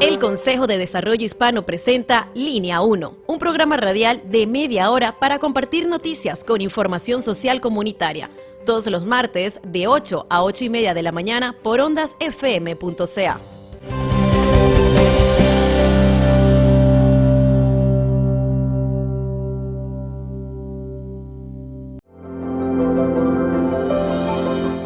El Consejo de Desarrollo Hispano presenta Línea 1, un programa radial de media hora para compartir noticias con información social comunitaria, todos los martes de 8 a 8 y media de la mañana por ondasfm.ca.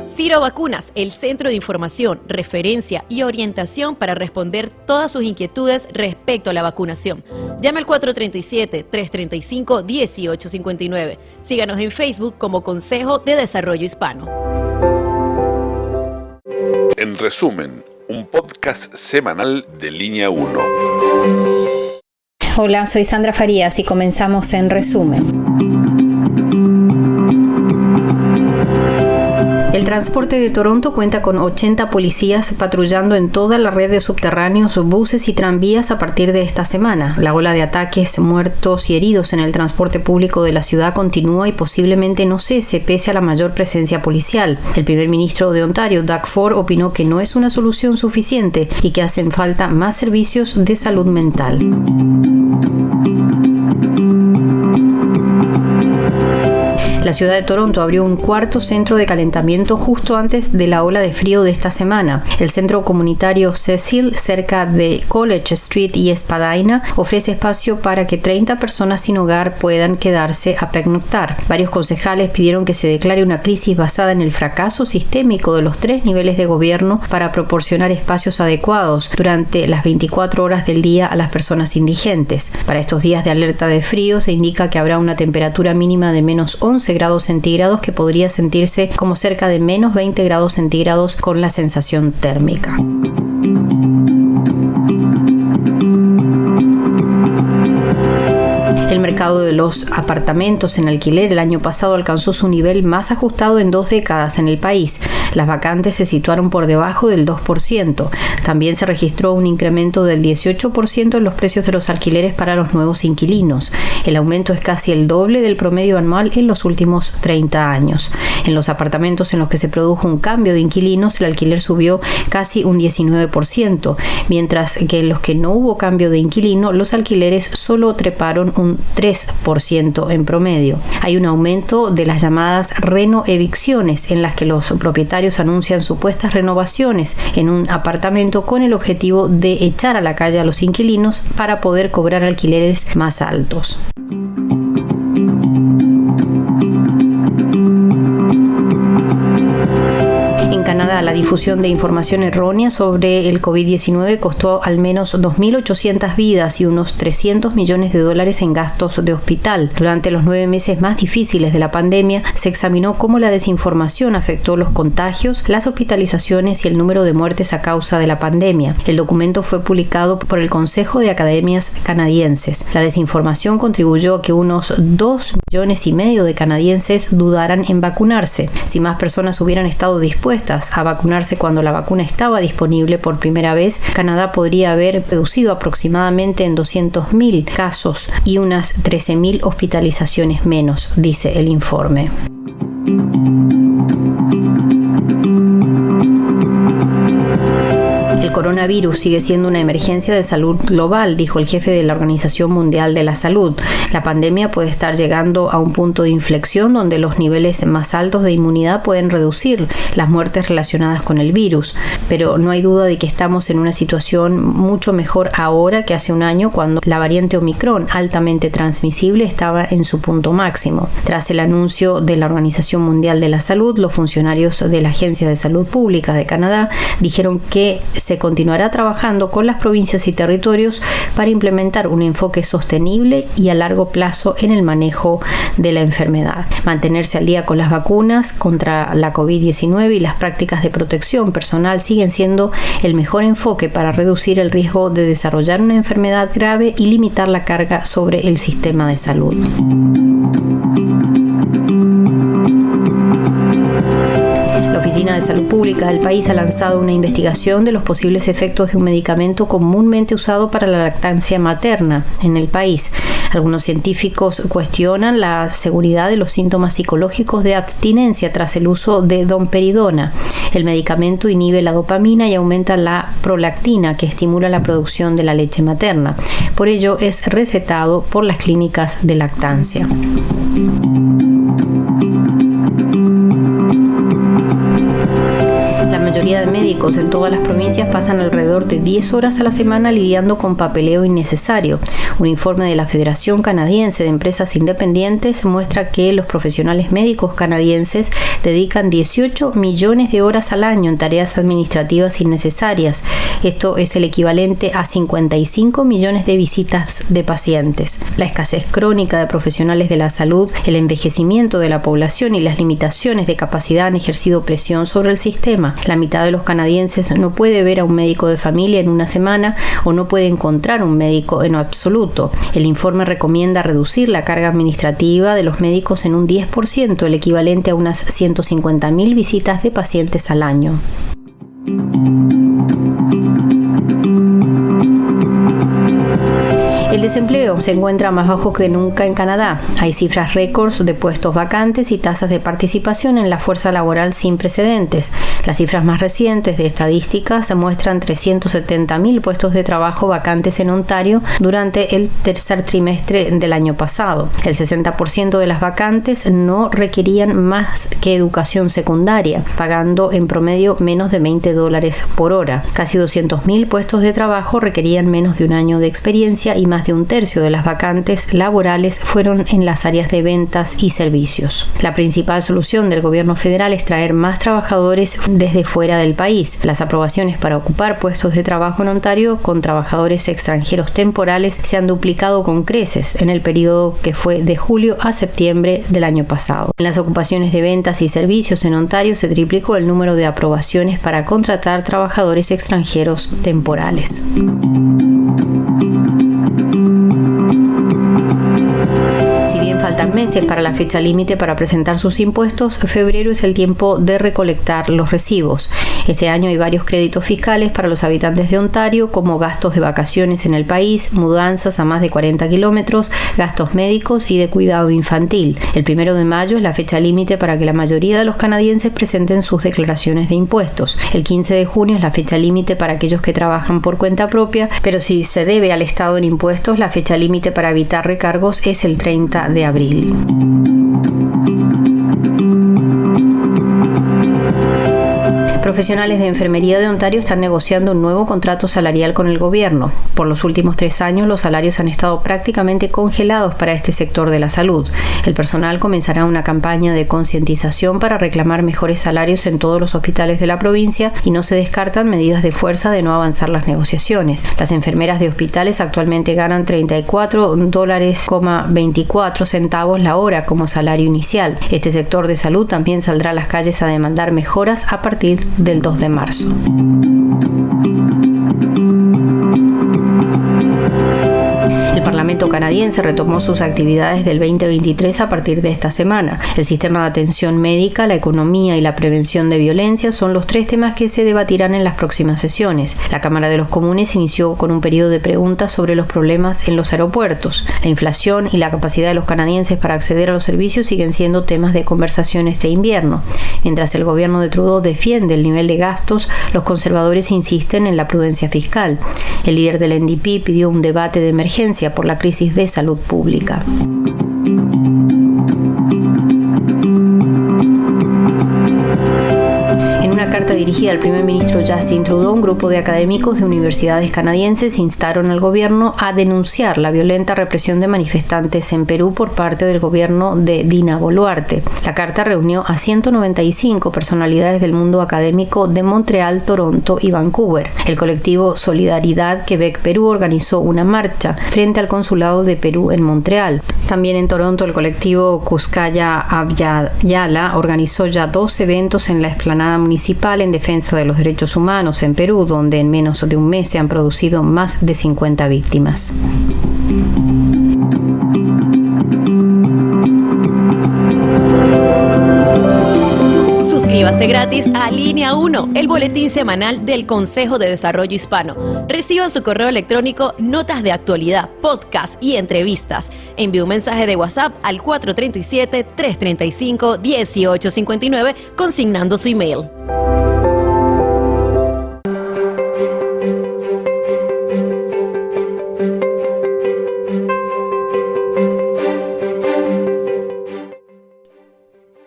Ciro Vacunas, el centro de información, referencia y orientación para responder todas sus inquietudes respecto a la vacunación. Llame al 437-335-1859. Síganos en Facebook como Consejo de Desarrollo Hispano. En resumen, un podcast semanal de Línea 1. Hola, soy Sandra Farías y comenzamos En Resumen. El transporte de Toronto cuenta con 80 policías patrullando en toda la red de subterráneos, buses y tranvías a partir de esta semana. La ola de ataques, muertos y heridos en el transporte público de la ciudad continúa y posiblemente no cese pese a la mayor presencia policial. El primer ministro de Ontario, Doug Ford, opinó que no es una solución suficiente y que hacen falta más servicios de salud mental. La ciudad de Toronto abrió un cuarto centro de calentamiento justo antes de la ola de frío de esta semana. El centro comunitario Cecil, cerca de College Street y Espadina, ofrece espacio para que 30 personas sin hogar puedan quedarse a pernoctar. Varios concejales pidieron que se declare una crisis basada en el fracaso sistémico de los 3 niveles de gobierno para proporcionar espacios adecuados durante las 24 horas del día a las personas indigentes. Para estos días de alerta de frío se indica que habrá una temperatura mínima de menos 11 grados centígrados que podría sentirse como cerca de menos 20 grados centígrados con la sensación térmica. El mercado de los apartamentos en alquiler el año pasado alcanzó su nivel más ajustado en 2 décadas en el país. Las vacantes se situaron por debajo del 2%. También se registró un incremento del 18% en los precios de los alquileres para los nuevos inquilinos. El aumento es casi el doble del promedio anual en los últimos 30 años. En los apartamentos en los que se produjo un cambio de inquilinos, el alquiler subió casi un 19%, mientras que en los que no hubo cambio de inquilino, los alquileres solo treparon un 3% en promedio. Hay un aumento de las llamadas renoevicciones, en las que los propietarios anuncian supuestas renovaciones en un apartamento con el objetivo de echar a la calle a los inquilinos para poder cobrar alquileres más altos. La difusión de información errónea sobre el COVID-19 costó al menos 2.800 vidas y unos $300 millones en gastos de hospital. Durante los 9 meses más difíciles de la pandemia, se examinó cómo la desinformación afectó los contagios, las hospitalizaciones y el número de muertes a causa de la pandemia. El documento fue publicado por el Consejo de Academias Canadienses. La desinformación contribuyó a que unos 2,5 millones de canadienses dudaran en vacunarse. Si más personas hubieran estado dispuestas a vacunarse cuando la vacuna estaba disponible por primera vez, Canadá podría haber reducido aproximadamente en 200,000 casos y unas 13,000 hospitalizaciones menos, dice el informe. El coronavirus sigue siendo una emergencia de salud global, dijo el jefe de la Organización Mundial de la Salud. La pandemia puede estar llegando a un punto de inflexión donde los niveles más altos de inmunidad pueden reducir las muertes relacionadas con el virus, pero no hay duda de que estamos en una situación mucho mejor ahora que hace un año, cuando la variante Omicron, altamente transmisible, estaba en su punto máximo. Tras el anuncio de la Organización Mundial de la Salud, los funcionarios de la Agencia de Salud Pública de Canadá dijeron que se continuará trabajando con las provincias y territorios para implementar un enfoque sostenible y a largo plazo en el manejo de la enfermedad. Mantenerse al día con las vacunas contra la COVID-19 y las prácticas de protección personal siguen siendo el mejor enfoque para reducir el riesgo de desarrollar una enfermedad grave y limitar la carga sobre el sistema de salud. La Oficina Oficina de Salud Pública del país ha lanzado una investigación de los posibles efectos de un medicamento comúnmente usado para la lactancia materna en el país. Algunos científicos cuestionan la seguridad de los síntomas psicológicos de abstinencia tras el uso de domperidona. El medicamento inhibe la dopamina y aumenta la prolactina, que estimula la producción de la leche materna. Por ello, es recetado por las clínicas de lactancia. La mayoría de médicos en todas las provincias pasan alrededor de 10 horas a la semana lidiando con papeleo innecesario. Un informe de la Federación Canadiense de Empresas Independientes muestra que los profesionales médicos canadienses dedican 18 millones de horas al año en tareas administrativas innecesarias. Esto es el equivalente a 55 millones de visitas de pacientes. La escasez crónica de profesionales de la salud, el envejecimiento de la población y las limitaciones de capacidad han ejercido presión sobre el sistema. La mitad de los canadienses no puede ver a un médico de familia en una semana o no puede encontrar un médico en absoluto. El informe recomienda reducir la carga administrativa de los médicos en un 10%, el equivalente a unas 150.000 visitas de pacientes al año. El desempleo se encuentra más bajo que nunca en Canadá. Hay cifras récords de puestos vacantes y tasas de participación en la fuerza laboral sin precedentes. Las cifras más recientes de estadísticas muestran 370.000 puestos de trabajo vacantes en Ontario durante el tercer trimestre del año pasado. El 60% de las vacantes no requerían más que educación secundaria, pagando en promedio menos de $20 por hora. Casi 200.000 puestos de trabajo requerían menos de un año de experiencia y más de un tercio de las vacantes laborales fueron en las áreas de ventas y servicios. La principal solución del gobierno federal es traer más trabajadores desde fuera del país. Las aprobaciones para ocupar puestos de trabajo en Ontario con trabajadores extranjeros temporales se han duplicado con creces en el periodo que fue de julio a septiembre del año pasado. En las ocupaciones de ventas y servicios en Ontario se triplicó el número de aprobaciones para contratar trabajadores extranjeros temporales. Faltan meses para la fecha límite para presentar sus impuestos. Febrero es el tiempo de recolectar los recibos. Este año hay varios créditos fiscales para los habitantes de Ontario, como gastos de vacaciones en el país, mudanzas a más de 40 kilómetros, gastos médicos y de cuidado infantil. El 1 de mayo es la fecha límite para que la mayoría de los canadienses presenten sus declaraciones de impuestos. El 15 de junio es la fecha límite para aquellos que trabajan por cuenta propia, pero si se debe al Estado en impuestos, la fecha límite para evitar recargos es el 30 de abril. Profesionales de enfermería de Ontario están negociando un nuevo contrato salarial con el gobierno. Por los últimos 3 años, los salarios han estado prácticamente congelados para este sector de la salud. El personal comenzará una campaña de concientización para reclamar mejores salarios en todos los hospitales de la provincia y no se descartan medidas de fuerza de no avanzar las negociaciones. Las enfermeras de hospitales actualmente ganan $34.24 la hora como salario inicial. Este sector de salud también saldrá a las calles a demandar mejoras a partir del 2 de marzo. El Parlamento canadiense retomó sus actividades del 2023 a partir de esta semana. El sistema de atención médica, la economía y la prevención de violencia son los 3 temas que se debatirán en las próximas sesiones. La Cámara de los Comunes inició con un periodo de preguntas sobre los problemas en los aeropuertos. La inflación y la capacidad de los canadienses para acceder a los servicios siguen siendo temas de conversación este invierno. Mientras el gobierno de Trudeau defiende el nivel de gastos, los conservadores insisten en la prudencia fiscal. El líder del NDP pidió un debate de emergencia por la crisis de salud pública. Carta dirigida al primer ministro Justin Trudeau, un grupo de académicos de universidades canadienses instaron al gobierno a denunciar la violenta represión de manifestantes en Perú por parte del gobierno de Dina Boluarte. La carta reunió a 195 personalidades del mundo académico de Montreal, Toronto y Vancouver. El colectivo Solidaridad Quebec Perú organizó una marcha frente al consulado de Perú en Montreal. También en Toronto, el colectivo Cuscaya Abyayala organizó ya 2 eventos en la explanada municipal en defensa de los derechos humanos en Perú, donde en menos de un mes se han producido más de 50 víctimas. Suscríbete Suscríbase gratis a Línea 1, el boletín semanal del Consejo de Desarrollo Hispano. Reciba en su correo electrónico notas de actualidad, podcast y entrevistas. Envíe un mensaje de WhatsApp al 437-335-1859 consignando su email.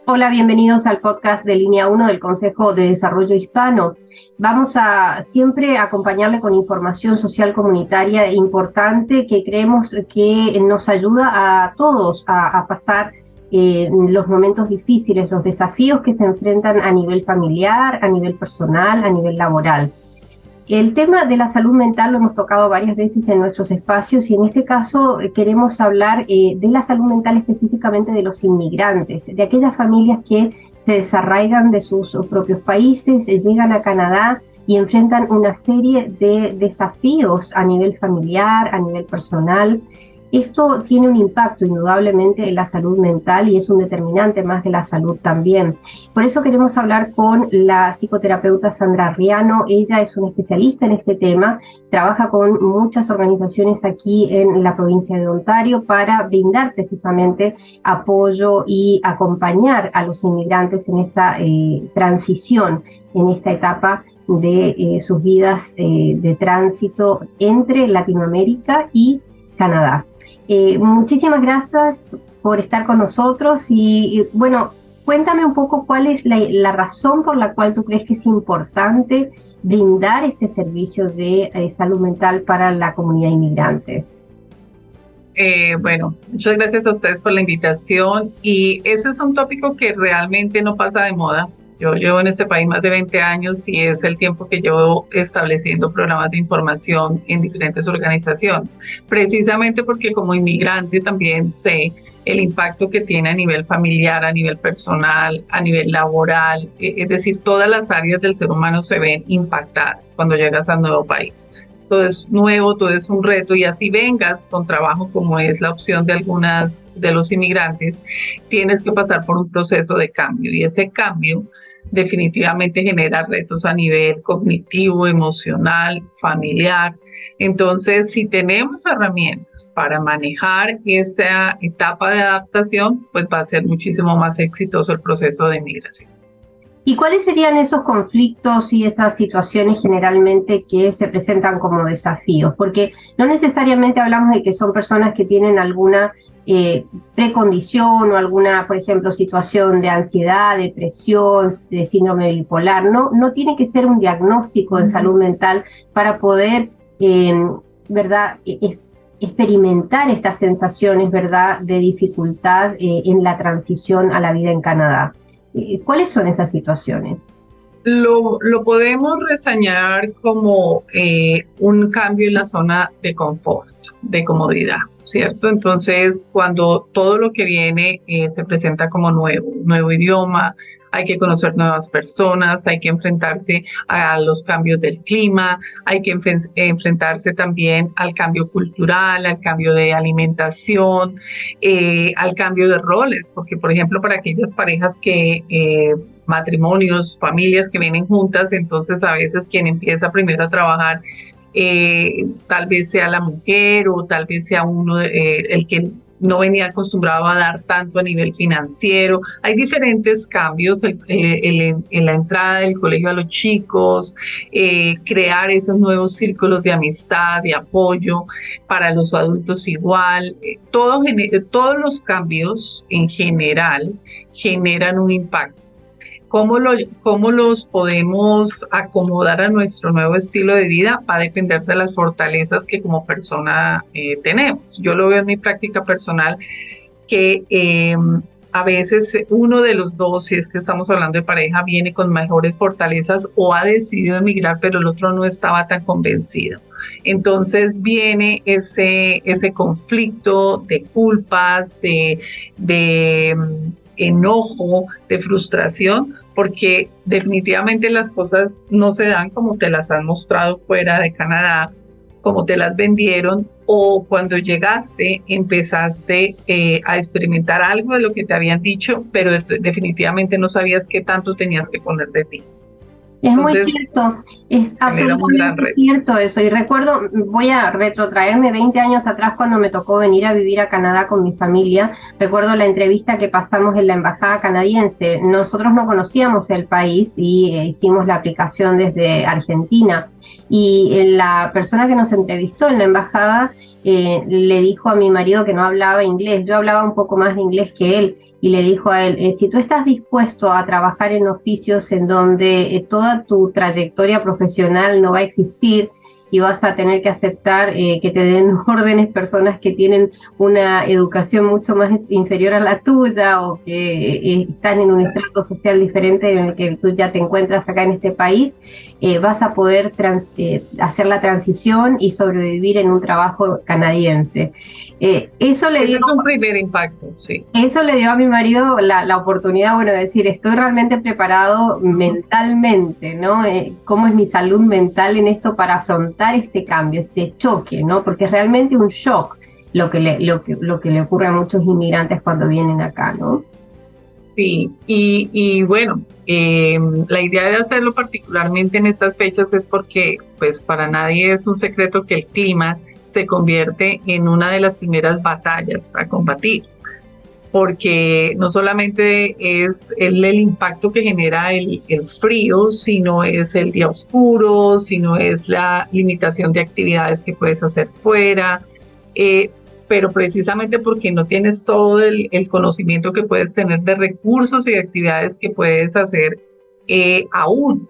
Hola, bienvenidos al podcast de Línea 1 del Consejo de Desarrollo Hispano. Vamos a siempre acompañarle con información social comunitaria importante que creemos que nos ayuda a todos a pasar los momentos difíciles, los desafíos que se enfrentan a nivel familiar, a nivel personal, a nivel laboral. El tema de la salud mental lo hemos tocado varias veces en nuestros espacios y en este caso queremos hablar de la salud mental específicamente de los inmigrantes, de aquellas familias que se desarraigan de sus propios países, llegan a Canadá y enfrentan una serie de desafíos a nivel familiar, a nivel personal. Esto tiene un impacto indudablemente en la salud mental y es un determinante más de la salud también. Por eso queremos hablar con la psicoterapeuta Sandra Riano. Ella es una especialista en este tema, trabaja con muchas organizaciones aquí en la provincia de Ontario para brindar precisamente apoyo y acompañar a los inmigrantes en esta transición, en esta etapa de sus vidas de tránsito entre Latinoamérica y Canadá. Muchísimas gracias por estar con nosotros y bueno, cuéntame un poco cuál es la razón por la cual tú crees que es importante brindar este servicio de salud mental para la comunidad inmigrante. Bueno, muchas gracias a ustedes por la invitación y ese es un tópico que realmente no pasa de moda. Yo llevo en este país más de 20 años y es el tiempo que llevo estableciendo programas de información en diferentes organizaciones, precisamente porque como inmigrante también sé el impacto que tiene a nivel familiar, a nivel personal, a nivel laboral, es decir, todas las áreas del ser humano se ven impactadas cuando llegas a un nuevo país. Todo es nuevo, todo es un reto y así vengas con trabajo como es la opción de algunas de los inmigrantes, tienes que pasar por un proceso de cambio y ese cambio definitivamente genera retos a nivel cognitivo, emocional, familiar. Entonces, si tenemos herramientas para manejar esa etapa de adaptación, pues va a ser muchísimo más exitoso el proceso de migración. ¿Y cuáles serían esos conflictos y esas situaciones generalmente que se presentan como desafíos? Porque no necesariamente hablamos de que son personas que tienen alguna precondición o alguna, por ejemplo, situación de ansiedad, depresión, de síndrome bipolar. No tiene que ser un diagnóstico en salud mental para poder, ¿verdad?, experimentar estas sensaciones, ¿verdad?, de dificultad en la transición a la vida en Canadá. ¿Cuáles son esas situaciones? Lo podemos reseñar como un cambio en la zona de confort, de comodidad, ¿cierto? Entonces, cuando todo lo que viene se presenta como nuevo idioma, hay que conocer nuevas personas, hay que enfrentarse a los cambios del clima, hay que enfrentarse también al cambio cultural, al cambio de alimentación, al cambio de roles, porque por ejemplo para aquellas parejas que matrimonios, familias que vienen juntas, entonces a veces quien empieza primero a trabajar tal vez sea la mujer o tal vez sea uno el que no venía acostumbrado a dar tanto a nivel financiero. Hay diferentes cambios en la entrada del colegio a los chicos, crear esos nuevos círculos de amistad, de apoyo para los adultos igual. Todos los cambios en general generan un impacto. ¿Cómo los podemos acomodar a nuestro nuevo estilo de vida? Va a depender de las fortalezas que como persona tenemos. Yo lo veo en mi práctica personal que a veces uno de los dos, si es que estamos hablando de pareja, viene con mejores fortalezas o ha decidido emigrar, pero el otro no estaba tan convencido. Entonces viene ese conflicto de culpas, de enojo, de frustración, porque definitivamente las cosas no se dan como te las han mostrado fuera de Canadá, como te las vendieron, o cuando llegaste empezaste a experimentar algo de lo que te habían dicho, pero definitivamente no sabías qué tanto tenías que poner de ti. Es Entonces, muy cierto, es un gran absolutamente reto. cierto eso. Y recuerdo, voy a retrotraerme 20 años atrás cuando me tocó venir a vivir a Canadá con mi familia. Recuerdo la entrevista que pasamos en la embajada canadiense. Nosotros no conocíamos el país y hicimos la aplicación desde Argentina. Y la persona que nos entrevistó en la embajada le dijo a mi marido que no hablaba inglés. Yo hablaba un poco más de inglés que él. Y le dijo a él, si tú estás dispuesto a trabajar en oficios en donde toda tu trayectoria profesional no va a existir y vas a tener que aceptar que te den órdenes personas que tienen una educación mucho más inferior a la tuya o que están en un estrato social diferente en el que tú ya te encuentras acá en este país, vas a poder hacer la transición y sobrevivir en un trabajo canadiense. Eso le dio, Ese es un primer impacto, sí. Eso le dio a mi marido la oportunidad, bueno, de decir, estoy realmente preparado mentalmente, ¿no? ¿Cómo es mi salud mental en esto para afrontar este cambio, este choque, ¿no? Porque es realmente un shock lo que le ocurre a muchos inmigrantes cuando vienen acá, ¿no? Sí, y bueno, la idea de hacerlo particularmente en estas fechas es porque, pues, para nadie es un secreto que el clima se convierte en una de las primeras batallas a combatir, porque no solamente es el impacto que genera el frío, sino es el día oscuro, sino es la limitación de actividades que puedes hacer fuera, pero precisamente porque no tienes todo el conocimiento que puedes tener de recursos y de actividades que puedes hacer aún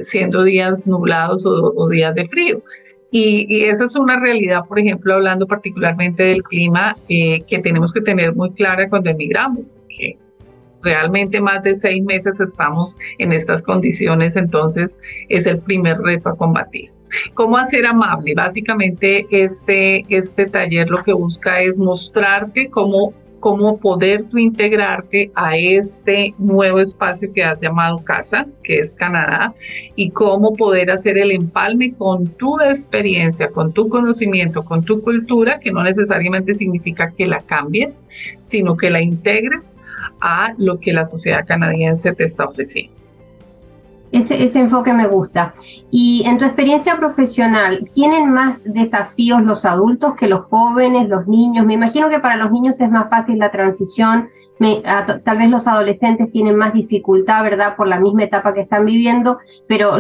siendo días nublados o días de frío. Y esa es una realidad, por ejemplo, hablando particularmente del clima, que tenemos que tener muy clara cuando emigramos, porque realmente más de 6 meses estamos en estas condiciones, entonces es el primer reto a combatir. ¿Cómo hacer amable? Básicamente este taller lo que busca es mostrarte cómo poder tú integrarte a este nuevo espacio que has llamado casa, que es Canadá, y cómo poder hacer el empalme con tu experiencia, con tu conocimiento, con tu cultura, que no necesariamente significa que la cambies, sino que la integres a lo que la sociedad canadiense te está ofreciendo. Ese enfoque me gusta. Y en tu experiencia profesional, ¿tienen más desafíos los adultos que los jóvenes, los niños? Me imagino que para los niños es más fácil la transición, tal vez los adolescentes tienen más dificultad, ¿verdad? Por la misma etapa que están viviendo, pero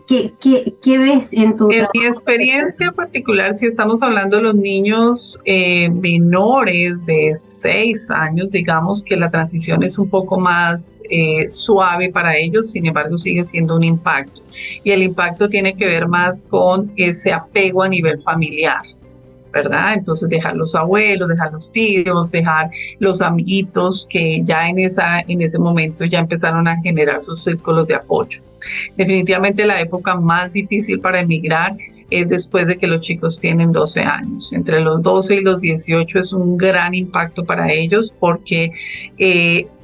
¿qué ves en tu En mi experiencia particular, si estamos hablando de los niños menores de 6 años, digamos que la transición es un poco más suave para ellos, sin embargo sigue siendo un impacto. Y el impacto tiene que ver más con ese apego a nivel familiar, ¿verdad? Entonces dejar los abuelos, dejar los tíos, dejar los amiguitos que ya en ese momento ya empezaron a generar sus círculos de apoyo. Definitivamente la época más difícil para emigrar es después de que los chicos tienen 12 años. Entre los 12 y los 18 es un gran impacto para ellos porque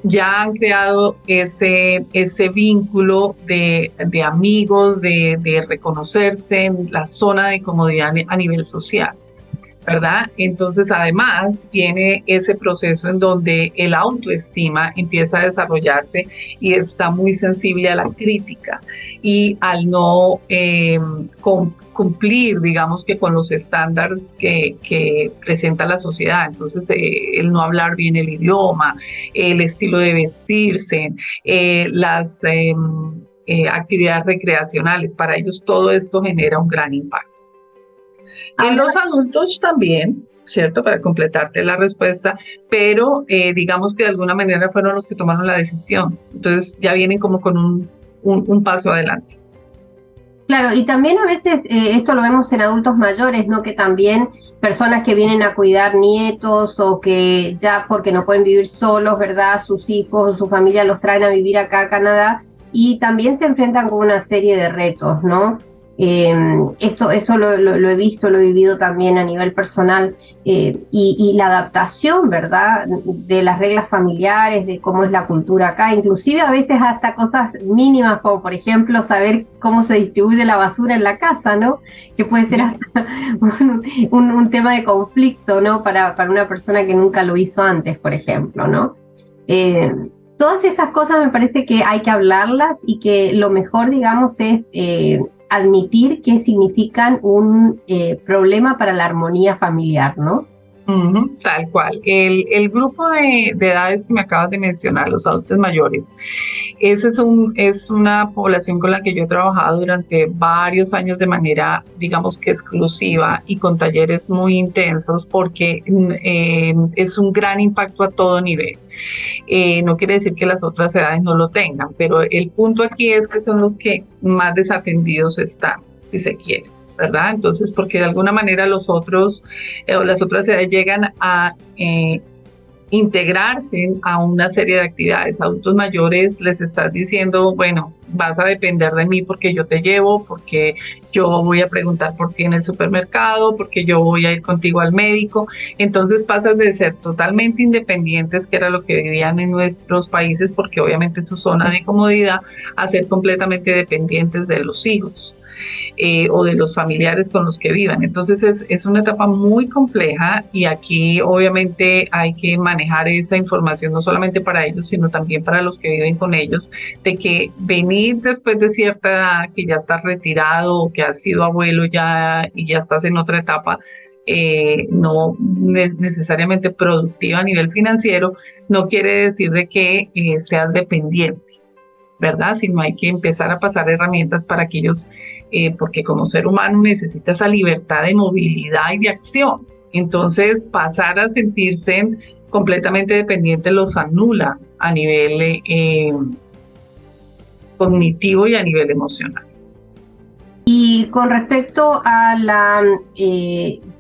ya han creado ese vínculo de amigos, de reconocerse en la zona de comodidad a nivel social, ¿verdad? Entonces, además, viene ese proceso en donde el autoestima empieza a desarrollarse y está muy sensible a la crítica y al no cumplir, digamos que con los estándares que presenta la sociedad. Entonces, el no hablar bien el idioma, el estilo de vestirse, las actividades recreacionales, para ellos todo esto genera un gran impacto. En los adultos también, ¿cierto? Para completarte la respuesta, pero digamos que de alguna manera fueron los que tomaron la decisión. Entonces ya vienen como con un paso adelante. Claro, y también a veces esto lo vemos en adultos mayores, ¿no? Que también personas que vienen a cuidar nietos o que ya porque no pueden vivir solos, ¿verdad? Sus hijos o su familia los traen a vivir acá a Canadá y también se enfrentan con una serie de retos, ¿no? Esto lo he visto, lo he vivido también a nivel personal, y la adaptación, ¿verdad?, de las reglas familiares, de cómo es la cultura acá, inclusive a veces hasta cosas mínimas, como por ejemplo saber cómo se distribuye la basura en la casa, ¿no? Que puede ser hasta un tema de conflicto, ¿no?, para una persona que nunca lo hizo antes, por ejemplo, ¿no? Todas estas cosas me parece que hay que hablarlas y que lo mejor, digamos, es admitir que significan un problema para la armonía familiar, ¿no? Tal cual. El grupo de edades que me acabas de mencionar, los adultos mayores, ese es una población con la que yo he trabajado durante varios años de manera, digamos que exclusiva y con talleres muy intensos porque es un gran impacto a todo nivel. No quiere decir que las otras edades no lo tengan, pero el punto aquí es que son los que más desatendidos están, si se quiere, ¿verdad? Entonces, porque de alguna manera los otros o las otras edades llegan a integrarse a una serie de actividades. Adultos mayores les estás diciendo, bueno, vas a depender de mí porque yo te llevo, porque yo voy a preguntar por ti en el supermercado, porque yo voy a ir contigo al médico. Entonces pasas de ser totalmente independientes, que era lo que vivían en nuestros países, porque obviamente es su zona de comodidad, a ser completamente dependientes de los hijos. O de los familiares con los que vivan. Entonces es una etapa muy compleja y aquí obviamente hay que manejar esa información no solamente para ellos, sino también para los que viven con ellos, de que venir después de cierta edad, que ya estás retirado o que has sido abuelo ya y ya estás en otra etapa, no necesariamente productiva a nivel financiero, no quiere decir de que seas dependiente, ¿verdad? Sino hay que empezar a pasar herramientas para que ellos, porque como ser humano necesita esa libertad de movilidad y de acción. Entonces, pasar a sentirse completamente dependientes los anula a nivel cognitivo y a nivel emocional. Y con respecto a la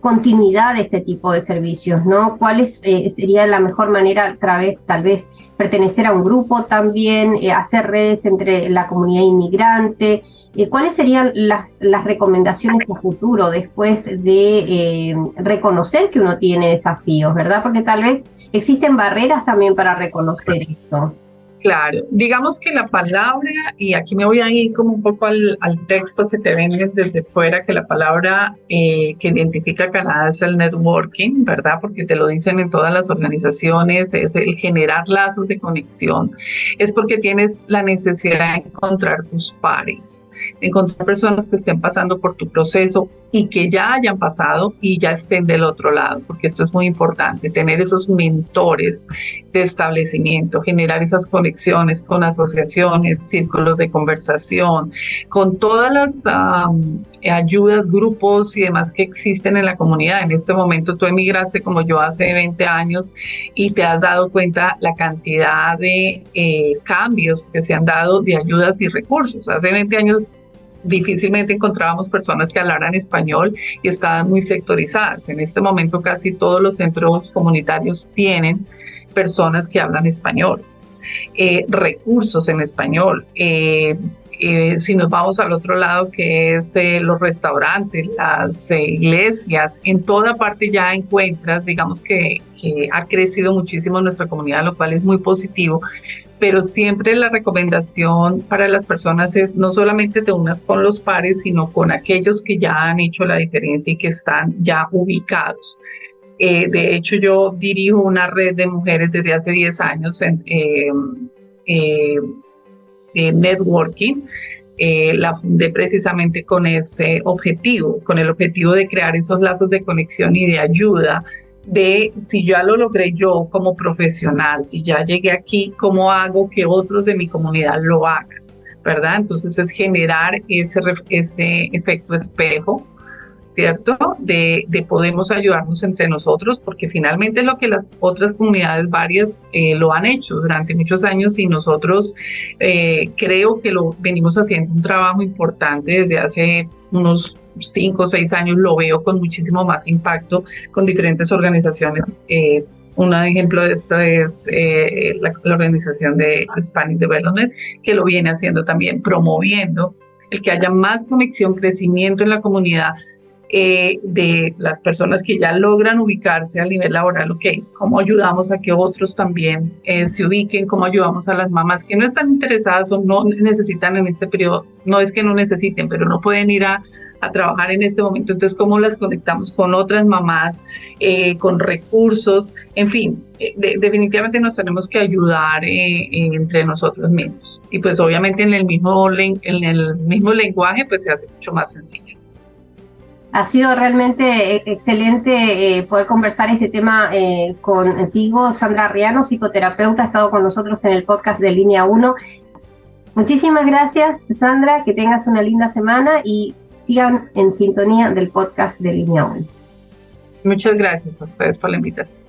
continuidad de este tipo de servicios, ¿no? ¿Cuál sería la mejor manera, tal vez pertenecer a un grupo también, hacer redes entre la comunidad inmigrante? ¿Cuáles serían las recomendaciones a futuro después de reconocer que uno tiene desafíos, ¿verdad? Porque tal vez existen barreras también para reconocer esto. Claro, digamos que la palabra, y aquí me voy a ir como un poco al texto que te venden desde fuera, que la palabra que identifica a Canadá es el networking, ¿verdad? Porque te lo dicen en todas las organizaciones, es el generar lazos de conexión, es porque tienes la necesidad de encontrar tus pares, de encontrar personas que estén pasando por tu proceso y que ya hayan pasado y ya estén del otro lado, porque esto es muy importante, tener esos mentores de establecimiento, generar esas conexiones con asociaciones, círculos de conversación, con todas las ayudas, grupos y demás que existen en la comunidad. En este momento tú emigraste como yo hace 20 años y te has dado cuenta la cantidad de cambios que se han dado de ayudas y recursos. Hace 20 años difícilmente encontrábamos personas que hablaran español y estaban muy sectorizadas. En este momento casi todos los centros comunitarios tienen personas que hablan español, recursos en español. Si nos vamos al otro lado, que es los restaurantes, las iglesias, en toda parte ya encuentras, digamos que ha crecido muchísimo nuestra comunidad, lo cual es muy positivo. Pero siempre la recomendación para las personas es no solamente te unas con los pares, sino con aquellos que ya han hecho la diferencia y que están ya ubicados. De hecho, yo dirijo una red de mujeres desde hace 10 años en networking. La fundé precisamente con ese objetivo, con el objetivo de crear esos lazos de conexión y de ayuda, de si ya lo logré yo como profesional, si ya llegué aquí, ¿cómo hago que otros de mi comunidad lo hagan? ¿Verdad? Entonces es generar ese efecto espejo, ¿cierto? De podemos ayudarnos entre nosotros, porque finalmente es lo que las otras comunidades varias lo han hecho durante muchos años y nosotros creo que lo venimos haciendo un trabajo importante desde hace unos 5 o 6 años, lo veo con muchísimo más impacto con diferentes organizaciones. Un ejemplo de esto es la organización de Hispanic Development, que lo viene haciendo también, promoviendo el que haya más conexión, crecimiento en la comunidad, de las personas que ya logran ubicarse a nivel laboral, cómo ayudamos a que otros también se ubiquen, cómo ayudamos a las mamás que no están interesadas o no necesitan en este periodo, no es que no necesiten, pero no pueden ir a trabajar en este momento, entonces cómo las conectamos con otras mamás, con recursos, en fin, definitivamente nos tenemos que ayudar entre nosotros mismos, y pues obviamente en el mismo lenguaje pues se hace mucho más sencillo. Ha sido realmente excelente poder conversar este tema contigo, Sandra Arriano, psicoterapeuta, ha estado con nosotros en el podcast de Línea 1. Muchísimas gracias, Sandra, que tengas una linda semana y sigan en sintonía del podcast de Línea 1. Muchas gracias a ustedes por la invitación.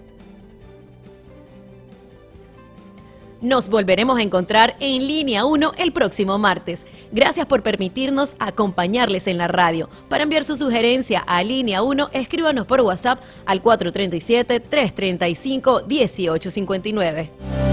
Nos volveremos a encontrar en Línea 1 el próximo martes. Gracias por permitirnos acompañarles en la radio. Para enviar su sugerencia a Línea 1, escríbanos por WhatsApp al 437-335-1859.